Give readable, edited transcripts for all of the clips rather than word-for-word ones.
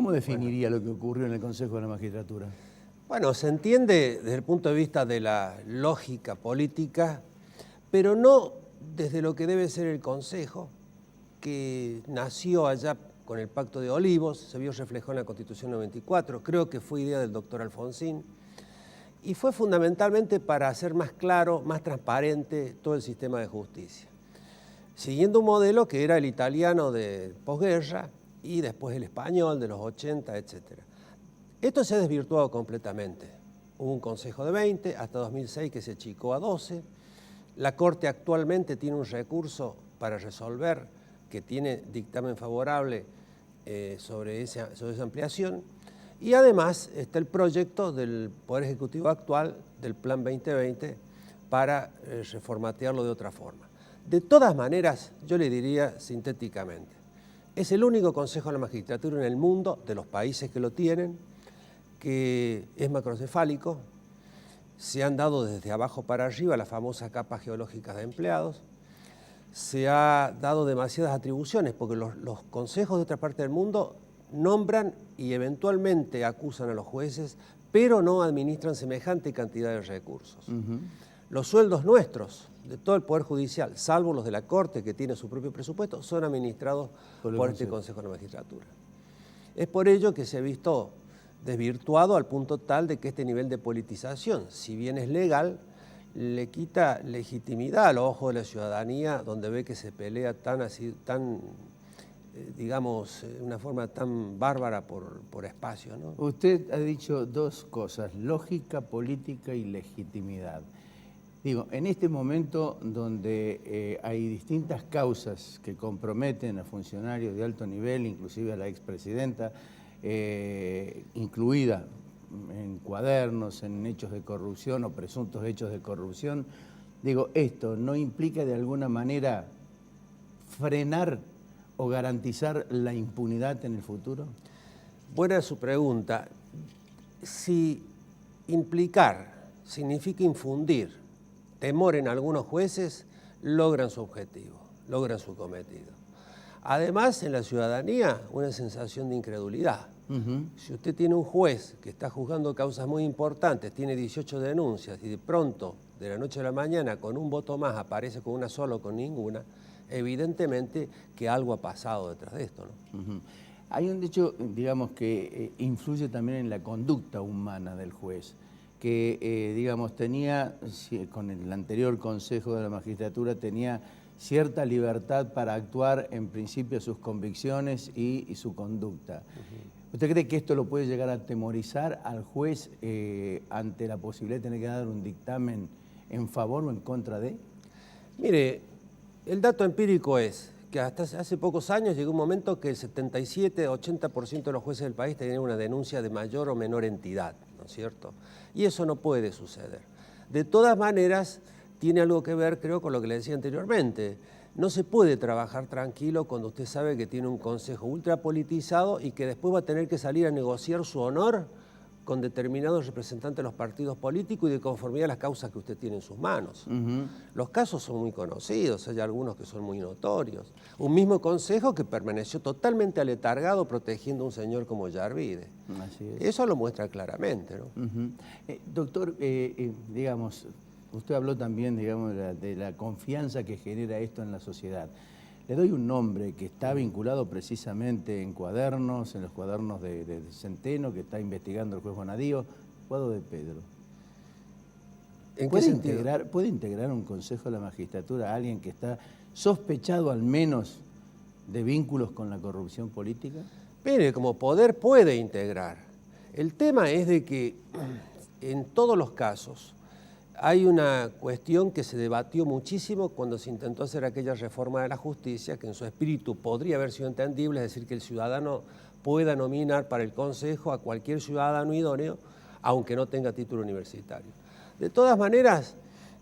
¿Cómo definiría lo que ocurrió en el Consejo de la Magistratura? Bueno, se entiende desde el punto de vista de la lógica política, pero no desde lo que debe ser el Consejo, que nació allá con el Pacto de Olivos, se vio reflejado en la Constitución 94, creo que fue idea del doctor Alfonsín, y fue fundamentalmente para hacer más claro, más transparente todo el sistema de justicia, siguiendo un modelo que era el italiano de posguerra y después el español de los 80, etc. Esto se ha desvirtuado completamente. Hubo un consejo de 20, hasta 2006 que se achicó a 12. La Corte actualmente tiene un recurso para resolver, que tiene dictamen favorable sobre esa ampliación. Y además está el proyecto del Poder Ejecutivo actual, del Plan 2020, para reformatearlo de otra forma. De todas maneras, yo le diría sintéticamente, es el único Consejo de la Magistratura en el mundo, de los países que lo tienen, que es macrocefálico, se han dado desde abajo para arriba las famosas capas geológicas de empleados, se ha dado demasiadas atribuciones, porque los consejos de otra parte del mundo nombran y eventualmente acusan a los jueces, pero no administran semejante cantidad de recursos. Los sueldos nuestros, de todo el Poder Judicial, salvo los de la Corte, que tiene su propio presupuesto, son administrados por este Consejo de la Magistratura. Es por ello que se ha visto desvirtuado al punto tal de que este nivel de politización, si bien es legal, le quita legitimidad a los ojos de la ciudadanía, donde ve que se pelea digamos, de una forma tan bárbara por espacio, ¿no? Usted ha dicho dos cosas, lógica, política y legitimidad. Digo, en este momento donde hay distintas causas que comprometen a funcionarios de alto nivel, inclusive a la expresidenta, incluida en cuadernos, en hechos de corrupción o presuntos hechos de corrupción, digo, ¿esto no implica de alguna manera frenar o garantizar la impunidad en el futuro? Buena su pregunta. Si implicar significa infundir temor en algunos jueces, logran su objetivo, logran su cometido. Además, en la ciudadanía, una sensación de incredulidad. Si usted tiene un juez que está juzgando causas muy importantes, tiene 18 denuncias y de pronto, de la noche a la mañana, con un voto más aparece con una sola o con ninguna, evidentemente que algo ha pasado detrás de esto, ¿no? Hay un dicho, digamos, que influye también en la conducta humana del juez, que, digamos, tenía, con el anterior Consejo de la Magistratura, tenía cierta libertad para actuar en principio sus convicciones y su conducta. ¿Usted cree que esto lo puede llegar a atemorizar al juez ante la posibilidad de tener que dar un dictamen en favor o en contra de? Mire, el dato empírico es que hasta hace pocos años llegó un momento que el 77-80% de los jueces del país tenían una denuncia de mayor o menor entidad, ¿no es cierto? Y eso no puede suceder. De todas maneras, tiene algo que ver, creo, con lo que le decía anteriormente. No se puede trabajar tranquilo cuando usted sabe que tiene un consejo ultrapolitizado y que después va a tener que salir a negociar su honor con determinados representantes de los partidos políticos y de conformidad a las causas que usted tiene en sus manos. Los casos son muy conocidos, hay algunos que son muy notorios. Un mismo consejo que permaneció totalmente aletargado protegiendo a un señor como Yarvide. Así es. Eso lo muestra claramente, ¿no? Doctor, digamos, usted habló también, digamos, de la confianza que genera esto en la sociedad. Le doy un nombre que está vinculado precisamente en cuadernos, en los cuadernos de Centeno, que está investigando el juez Bonadío, Guado de Pedro. ¿En qué sentido? ¿Puede integrar un Consejo de la Magistratura a alguien que está sospechado al menos de vínculos con la corrupción política? Mire, como poder puede integrar. El tema es de que en todos los casos hay una cuestión que se debatió muchísimo cuando se intentó hacer aquella reforma de la justicia, que en su espíritu podría haber sido entendible, es decir, que el ciudadano pueda nominar para el Consejo a cualquier ciudadano idóneo, aunque no tenga título universitario. De todas maneras,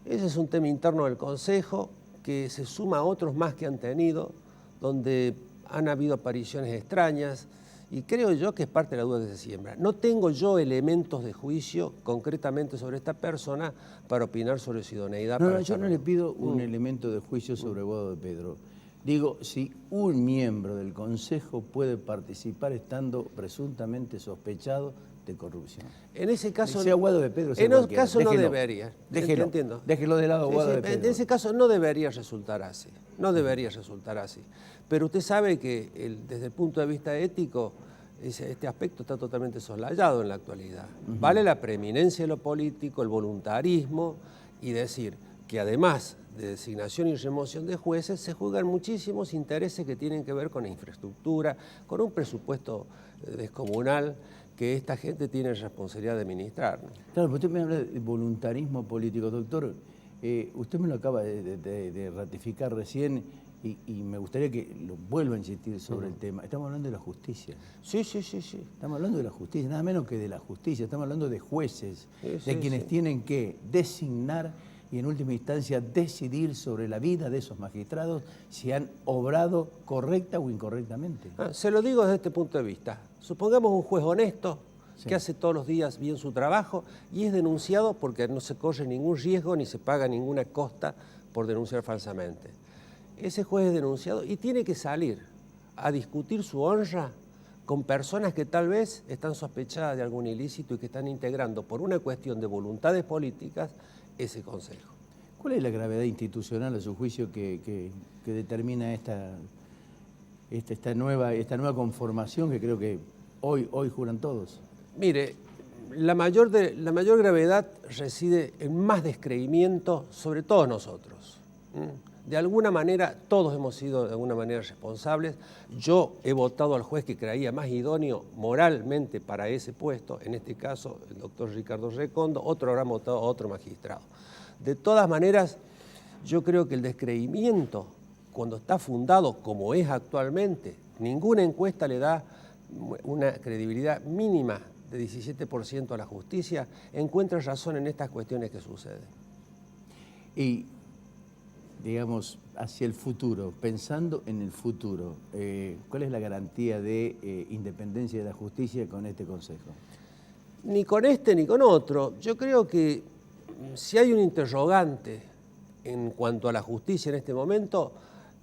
ese es un tema interno del Consejo, que se suma a otros más que han tenido, donde han habido apariciones extrañas, y creo yo que es parte de la duda que se siembra. No tengo yo elementos de juicio concretamente sobre esta persona para opinar sobre su idoneidad. No, yo no le pido un elemento de juicio sobre Guado de Pedro. Digo, si un miembro del Consejo puede participar estando presuntamente sospechado de corrupción. En ese caso, sea Guado de Pedro, sea en ese cualquiera. caso no debería. Déjelo, Entiendo. déjelo de lado, Sí, Guado sí, de Pedro. en ese caso no debería resultar así. No debería resultar así. Pero usted sabe que desde el punto de vista ético, este aspecto está totalmente soslayado en la actualidad. Vale la preeminencia de lo político, el voluntarismo y decir que además de designación y remoción de jueces, se juegan muchísimos intereses que tienen que ver con la infraestructura, con un presupuesto descomunal que esta gente tiene responsabilidad de administrar, ¿no? Claro, pero usted me habla de voluntarismo político, doctor. Usted me lo acaba de ratificar recién y me gustaría que lo vuelva a insistir sobre el tema. Estamos hablando de la justicia. Sí. Estamos hablando de la justicia, nada menos que de la justicia. Estamos hablando de jueces, Sí, de quienes tienen que designar y en última instancia decidir sobre la vida de esos magistrados si han obrado correcta o incorrectamente. Se lo digo desde este punto de vista. Supongamos un juez honesto que hace todos los días bien su trabajo y es denunciado porque no se corre ningún riesgo ni se paga ninguna costa por denunciar falsamente. Ese juez es denunciado y tiene que salir a discutir su honra con personas que tal vez están sospechadas de algún ilícito y que están integrando por una cuestión de voluntades políticas ese consejo. ¿Cuál es la gravedad institucional, a su juicio, que determina esta nueva conformación que creo que hoy juran todos? Mire, la mayor gravedad reside en más descreimiento sobre todos nosotros. De alguna manera, todos hemos sido de alguna manera responsables. Yo he votado al juez que creía más idóneo moralmente para ese puesto, en este caso el doctor Ricardo Recondo, otro habrá votado a otro magistrado. De todas maneras, yo creo que el descreimiento, cuando está fundado como es actualmente, ninguna encuesta le da una credibilidad mínima de 17% a la justicia, encuentra razón en estas cuestiones que suceden. Y, digamos, hacia el futuro, pensando en el futuro, ¿cuál es la garantía de independencia de la justicia con este Consejo? Ni con este ni con otro. Yo creo que si hay un interrogante en cuanto a la justicia en este momento,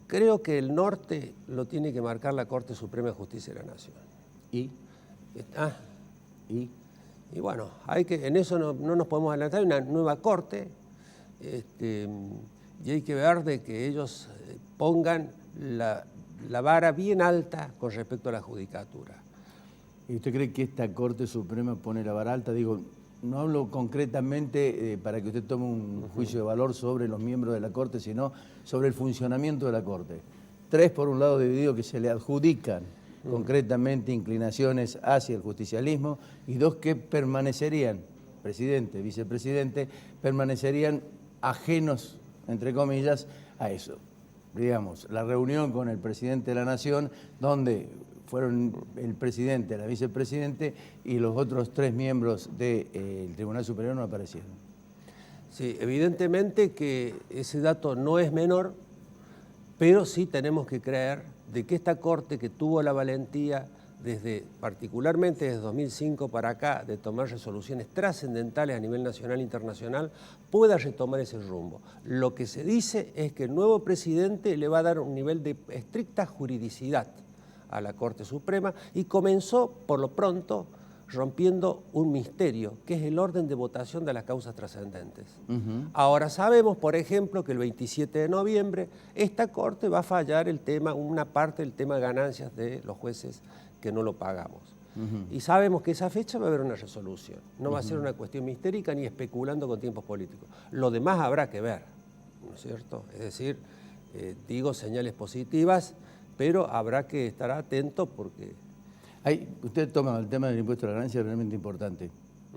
creo que el norte lo tiene que marcar la Corte Suprema de Justicia de la Nación. ¿Y? Y bueno, en eso no nos podemos adelantar, hay una nueva Corte, y hay que ver de que ellos pongan la vara bien alta con respecto a la judicatura. ¿Y usted cree que esta Corte Suprema pone la vara alta? Digo, no hablo concretamente para que usted tome un juicio de valor sobre los miembros de la Corte, sino sobre el funcionamiento de la Corte. 3, por un lado, dividido, que se le adjudican concretamente inclinaciones hacia el justicialismo, y 2 que permanecerían, presidente, vicepresidente, permanecerían ajenos, entre comillas, a eso. Digamos, la reunión con el presidente de la Nación, donde fueron el presidente, la vicepresidente y los otros 3 miembros del Tribunal Superior no aparecieron. Sí, evidentemente que ese dato no es menor, pero sí tenemos que creer de que esta Corte, que tuvo la valentía particularmente desde 2005 para acá, de tomar resoluciones trascendentales a nivel nacional e internacional, pueda retomar ese rumbo. Lo que se dice es que el nuevo presidente le va a dar un nivel de estricta juridicidad a la Corte Suprema y comenzó, por lo pronto, rompiendo un misterio, que es el orden de votación de las causas trascendentes. Ahora sabemos, por ejemplo, que el 27 de noviembre esta Corte va a fallar una parte del tema de ganancias de los jueces que no lo pagamos. Y sabemos que esa fecha va a haber una resolución. No va a ser una cuestión mistérica ni especulando con tiempos políticos. Lo demás habrá que ver, ¿no es cierto? Es decir, digo señales positivas, pero habrá que estar atento porque... Usted toma el tema del impuesto a la ganancia realmente importante.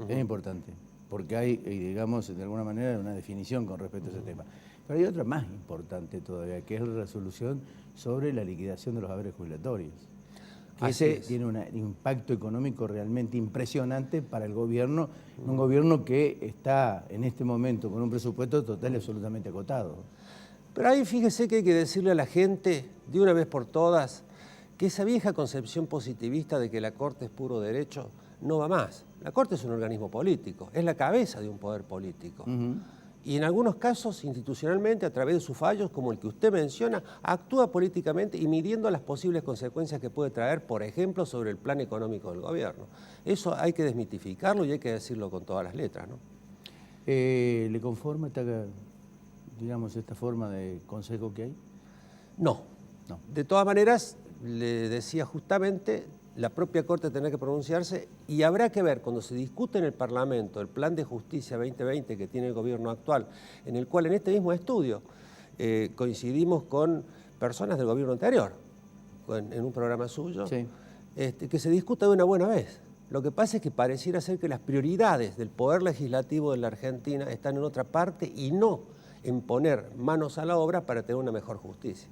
Es importante, porque hay, digamos, de alguna manera una definición con respecto a ese tema. Pero hay otra más importante todavía, que es la resolución sobre la liquidación de los haberes jubilatorios. Ese tiene un impacto económico realmente impresionante para el gobierno, un gobierno que está en este momento con un presupuesto total y absolutamente acotado. Pero ahí fíjese que hay que decirle a la gente, de una vez por todas, que esa vieja concepción positivista de que la Corte es puro derecho no va más. La Corte es un organismo político, es la cabeza de un poder político. y en algunos casos institucionalmente, a través de sus fallos, como el que usted menciona, actúa políticamente y midiendo las posibles consecuencias que puede traer, por ejemplo, sobre el plan económico del gobierno. Eso hay que desmitificarlo y hay que decirlo con todas las letras, ¿no? ¿Le conforma esta, digamos, esta forma de consejo que hay? No. No. De todas maneras, le decía justamente, la propia Corte tendrá que pronunciarse y habrá que ver cuando se discute en el Parlamento el Plan de Justicia 2020 que tiene el gobierno actual, en el cual en este mismo estudio coincidimos con personas del gobierno anterior, en un programa suyo, Sí. Que se discuta de una buena vez. Lo que pasa es que pareciera ser que las prioridades del Poder Legislativo de la Argentina están en otra parte y no en poner manos a la obra para tener una mejor justicia.